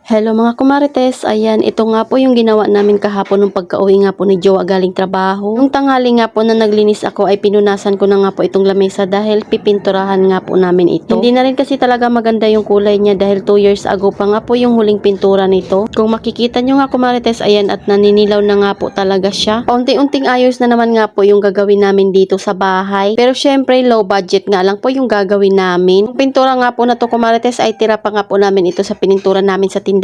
Hello mga kumarites, ayan, ito nga po yung ginawa namin kahapon nung pagka-uwi nga po ni Jowa galing trabaho. Nung tanghali nga po na naglinis ako ay pinunasan ko na nga po itong lamesa dahil pipinturahan nga po namin ito. Hindi na rin kasi talaga maganda yung kulay niya dahil 2 years ago pa nga po yung huling pintura nito. Kung makikita nyo nga kumarites, ayan, at naninilaw na nga po talaga siya. Paunti-unting ayos na naman nga po yung gagawin namin dito sa bahay. Pero syempre low budget nga lang po yung gagawin namin. Yung pintura nga po na to kumarites ay tira pa nga po namin ito sa pinintura namin sa tindahan.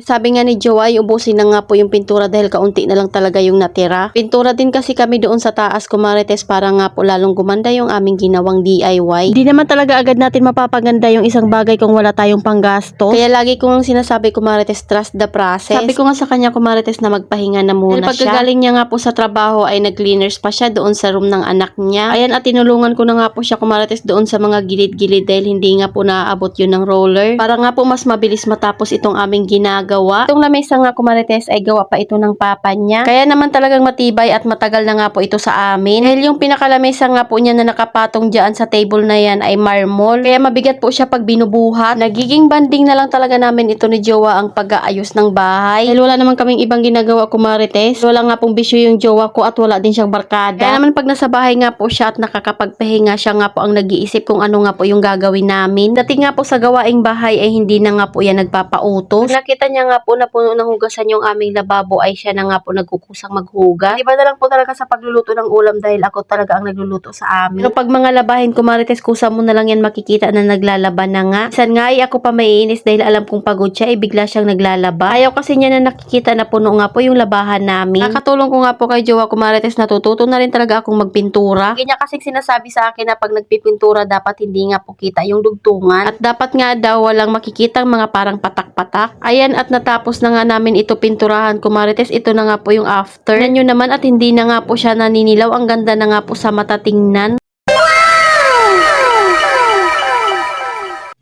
Sabi nga ni Jowa, ubusin na nga po yung pintura dahil kaunti na lang talaga yung natira. Pintura din kasi kami doon sa taas kumarites para nga po lalong gumanda yung aming ginawang DIY. Hindi naman talaga agad natin mapapaganda yung isang bagay kung wala tayong panggastos. Kaya lagi kong sinasabi kumarites, trust the process. Sabi ko nga sa kanya kumarites na magpahinga na muna dahil pagkagaling niya nga po sa trabaho ay nag-cleaners pa siya doon sa room ng anak niya. Ayan, at tinulungan ko na nga po siya kumarites doon sa mga gilid-gilid dahil hindi nga po naaabot yun ng roller. Para nga po mas mabilis matapos itong aming ginagawa. Itong lamesa nga kumarites ay gawa pa ito ng papa niya. Kaya naman talagang matibay at matagal na nga po ito sa amin. Dahil yung pinakalamesa nga po niya na nakapatong dyan sa table na yan ay marmol. Kaya mabigat po siya pag binubuhat. Nagiging banding na lang talaga namin ito ni Jowa ang pag-aayos ng bahay. Dahil wala naman kaming ibang ginagawa kumarites. Wala nga pong bisyo yung Jowa ko at wala din siyang barkada. Kaya naman pag nasa bahay nga po siya at nakakapagpahinga, siya nga po ang nag-iisip kung ano nga po yung gagawin namin. Dati nga po sa gawaing bahay ay hindi na nga po yan nagpapautos. Nakita niya nga po na puno ng hugasan yung aming lababo ay siya na nga po nagkukusang maghugas. Iba na lang po talaga sa pagluluto ng ulam dahil ako talaga ang nagluluto sa amin. Pero pag mga labahin kumarites, kusa mo na lang yan makikita na naglalaba na nga. Minsan nga ay ako pa maiinis dahil alam kong pagod siya ay bigla siyang naglalaba. Ayaw kasi niya na nakikita na puno nga po yung labahan namin. Nakatulong ko nga po kay Jowa kumarites, natututo na rin talaga akong magpintura. Hindi niya kasi sinasabi sa akin na pag nagpipintura dapat hindi nga po kita yung dugtungan. At dapat nga daw walang makikitang mga parang patak-patak. Ayan, at natapos na nga namin ito pinturahan kumarites. Ito na nga po yung after. Tignan nyo naman at hindi na nga po siya naninilaw. Ang ganda na nga po sa mata tingnan.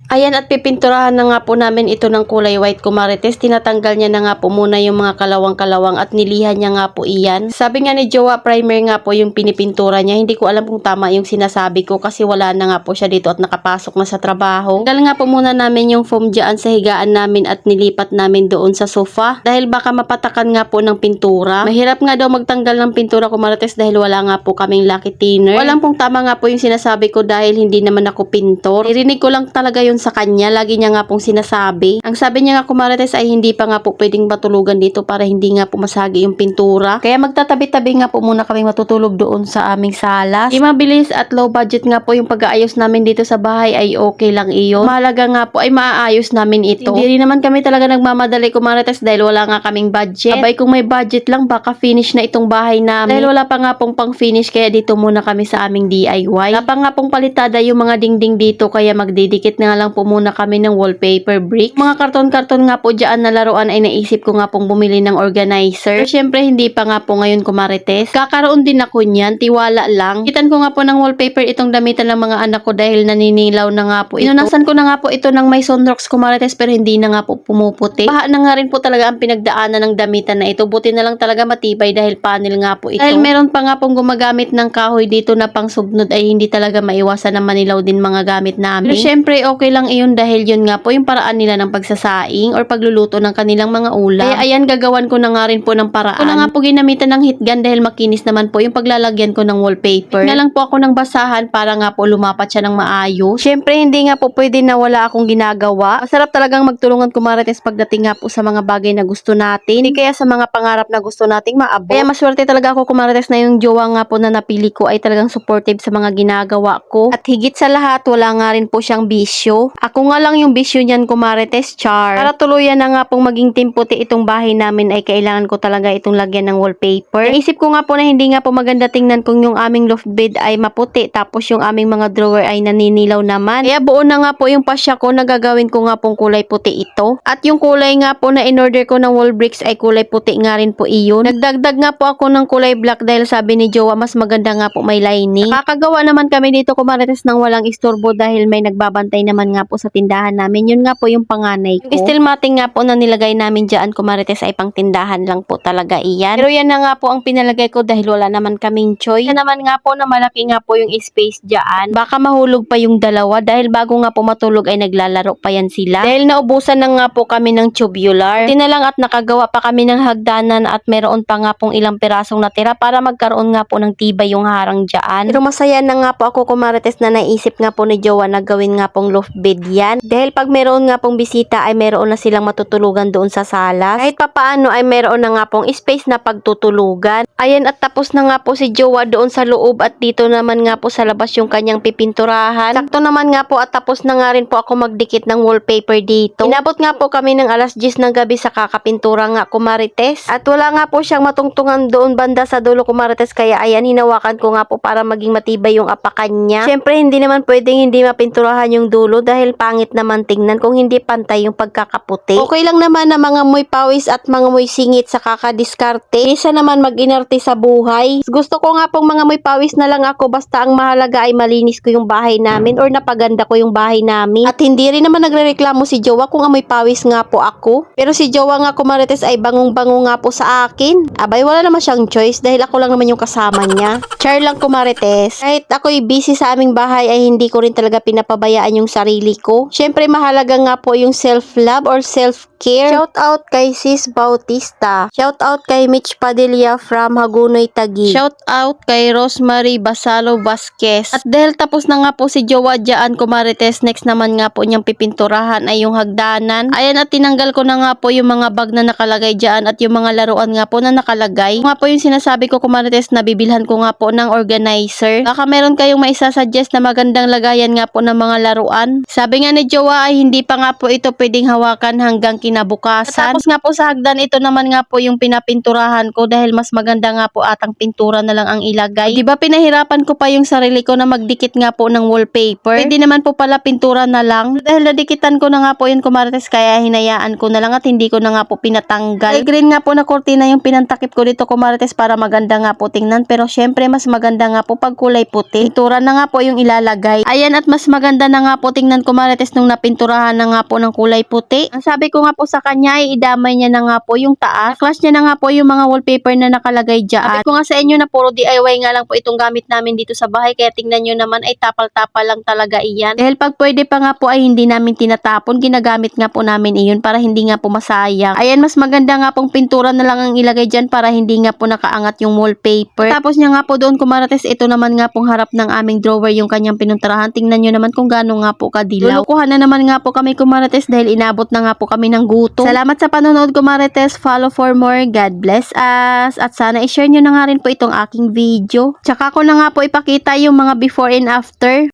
Ayan, at pipinturahan na nga po namin ito ng kulay white kumarites. Tinatanggal niya na nga po muna yung mga kalawang-kalawang at nilihan niya nga po iyan. Sabi nga ni Jowa, primer nga po yung pinipintura niya. Hindi ko alam kung tama yung sinasabi ko kasi wala na nga po siya dito at nakapasok na sa trabaho. Tanggal nga po muna namin yung foam dyan sa higaan namin at nilipat namin doon sa sofa dahil baka mapatakan nga po ng pintura. Mahirap nga daw magtanggal ng pintura kumarites dahil wala nga po kaming lucky thinner. Walang pong tama nga po yung sinasabi ko dahil hindi naman ako pintor. Irinig ko lang talaga yun sa kanya, lagi niya nga pong sinasabi. Ang sabi niya nga kumarites ay hindi pa nga po pwedeng matulugan dito para hindi nga po masagi yung pintura. Kaya magtatabi-tabi nga po muna kami matutulog doon sa aming salas. Mabilis at low budget nga po yung pag-aayos namin dito sa bahay ay okay lang iyon. Mahalaga nga po ay maaayos namin ito. Hindi rin naman kami talaga nagmamadali kumarites dahil wala nga kaming budget. Abay kung may budget lang baka finish na itong bahay namin. Dahil wala pa nga pong pang finish kaya dito muna kami sa aming DIY. Wala pa nga pong palitada yung mga dingding dito kaya magdidikit na lang po muna kami ng wallpaper brick. Mga karton-karton nga po dyan na laruan ay naisip ko nga pong bumili ng organizer. Pero syempre hindi pa nga po ngayon kumarites. Kakaroon din ako niyan, tiwala lang. Kitan ko nga po ng wallpaper itong damitan ng mga anak ko dahil naninilaw na nga po ito. Inunasan ko na nga po ito ng may sunrocks kumarites pero hindi na nga po pumuputi. Baha na nga rin po talaga ang pinagdaanan ng damitan na ito. Buti na lang talaga matibay dahil panel nga po ito. Dahil meron pa nga pong gumagamit ng kahoy dito na pang sugnod ay hindi talaga maiwasan na manilaw din mga gamit namin. Pero syempre okay lang iyon dahil yun nga po yung paraan nila ng pagsasaing or pagluluto ng kanilang mga ulam. Kaya ayan, gagawan ko na nga rin po ng paraan. Ko na nga po ginamitan ng heat gun dahil makinis naman po yung paglalagyan ko ng wallpaper. Na lang po ako ng basahan para nga po lumapat siya ng maayos. Syempre hindi nga po pwede na wala akong ginagawa. Masarap talagang magtulungan kumarites pagdating nga po sa mga bagay na gusto natin. Hindi kaya sa mga pangarap na gusto nating maabot. Kaya maswerte talaga ako kumarites na yung jowa nga po na napili ko ay talagang supportive sa mga ginagawa ko. At higit sa lahat, wala nga rin po siyang bisyo. Ako nga lang yung bisyo niyan kumarites, char. Para tuluyan na nga pong maging timputi itong bahay namin ay kailangan ko talaga itong lagyan ng wallpaper. Naisip ko nga po na hindi nga po maganda tingnan kung yung aming loft bed ay maputi tapos yung aming mga drawer ay naninilaw naman. Kaya buo na nga po yung pasya ko na gagawin ko nga pong kulay puti ito. At yung kulay nga po na in-order ko ng wall bricks ay kulay puti nga rin po iyon. Nagdagdag nga po ako ng kulay black dahil sabi ni Jowa mas maganda nga po may lining. Nakakagawa naman kami dito kumarites ng walang istorbo dahil may nagbabantay naman nga nga po sa tindahan namin. Yun nga po yung panganay ko. Yung steel matting nga po na nilagay namin dyan, kumarites, ay pang tindahan lang po talaga iyan. Pero yan na nga po ang pinalagay ko dahil wala naman kaming choice. Yan naman nga po na malaki nga po yung space dyan. Baka mahulog pa yung dalawa dahil bago nga po matulog ay naglalaro pa yan sila. Dahil naubusan na nga po kami ng tubular. Di na lang at nakagawa pa kami ng hagdanan at meron pa nga pong ilang pirasong natira para magkaroon nga po ng tibay yung harang dyan. Pero masaya na nga po ako kumarites na naisip nga po ni Jowa na gawin nga pong loft bed yan. Dahil pag meron nga pong bisita ay meron na silang matutulugan doon sa sala. Kahit papaano ay meron na nga pong space na pagtutulugan. Ayan at tapos na nga po si Jowa doon sa loob at dito naman nga po sa labas yung kanyang pipinturahan. Sakto naman nga po at tapos na nga rin po ako magdikit ng wallpaper dito. Inabot nga po kami ng alas 10 ng gabi sa kakapintura nga kumarites. At wala nga po siyang matungtungan doon banda sa dulo kumarites kaya ayan hinawakan ko nga po para maging matibay yung apakan niya. Siyempre hindi naman pwedeng hindi mapinturahan yung dulo dahil pangit naman tingnan kung hindi pantay yung pagkakaputi. Okay lang naman na mga moy pawis at mga moy singit sa kakadiskarte. Isa naman mag-inarte sa buhay. Gusto ko nga pong mga moy pawis na lang ako basta ang mahalaga ay malinis ko yung bahay namin or napaganda ko yung bahay namin. At hindi rin naman nagrereklamo si Jowa kung amoy pawis nga po ako. Pero si Jowa nga kumarites ay bangong-bango nga po sa akin. Abay wala naman siyang choice dahil ako lang naman yung kasama niya. Char lang kumarites. Kahit ako'y busy sa aming bahay ay hindi ko rin talaga pinapabayaan yung sarili ko. Syempre mahalaga nga po yung self-love or self-care. Shout out kay Sis Bautista. Shout out kay Mitch Padilla from Hagunoy Taguig. Shout out kay Rosemary Basalo Vasquez. At dahil tapos na nga po si Jowa dyan kumarites, next naman nga po niyang pipinturahan ay yung hagdanan. Ayan at tinanggal ko na nga po yung mga bag na nakalagay dyan at yung mga laruan nga po na nakalagay. Nga po yung sinasabi ko kumarites na bibilhan ko nga po ng organizer. Baka meron kayong maisasuggest na magandang lagayan nga po ng mga laruan. Sabi nga ni Jowa ay hindi pa nga po ito pwedeng hawakan hanggang kinabukasan. Tapos nga po sa hagdan ito naman nga po yung pinapinturahan ko dahil mas maganda nga po atang pintura na lang ang ilagay. Diba pinahirapan ko pa yung sarili ko na magdikit nga po ng wallpaper. Pwede naman po pala pintura na lang. Dahil nadikitan ko na nga po yun kumarites kaya hinayaan ko na lang at hindi ko na nga po pinatanggal. Ay, green nga po na kurtina yung pinantakip ko dito kumarites para maganda nga po tingnan pero syempre mas maganda nga po pag kulay puti. Pintura na nga po yung ilalagay. Ayan at mas maganda na nga po tingnan kumarites nung napinturahan na nga po ng kulay puti. Ang sabi ko nga po sa kanya ay idamay niya na nga po yung taas. Clash niya na nga po yung mga wallpaper na nakalagay dyan. Sabi ko nga sa inyo na puro DIY nga lang po itong gamit namin dito sa bahay kaya tingnan nyo naman ay tapal-tapal lang talaga iyan. Dahil pag pwede pa nga po ay hindi namin tinatapon, ginagamit nga po namin iyon para hindi nga po masayang. Ayan mas maganda nga pong pintura na lang ang ilagay dyan para hindi nga po nakaangat yung wallpaper. Tapos niya nga po doon kumarites ito naman nga pong harap ng aming drawer yung kanyang pinunturahan. Tingnan nyo naman kung gaano nga po kadilaw. Lulukuhan na naman nga po kami kumarites dahil inabot na nga po kami ng gutom. Salamat sa panonood kumarites. Follow for more. God bless us. At sana i-share nyo na nga rin po itong aking video. Tsaka ko na nga po ipakita yung mga before and after.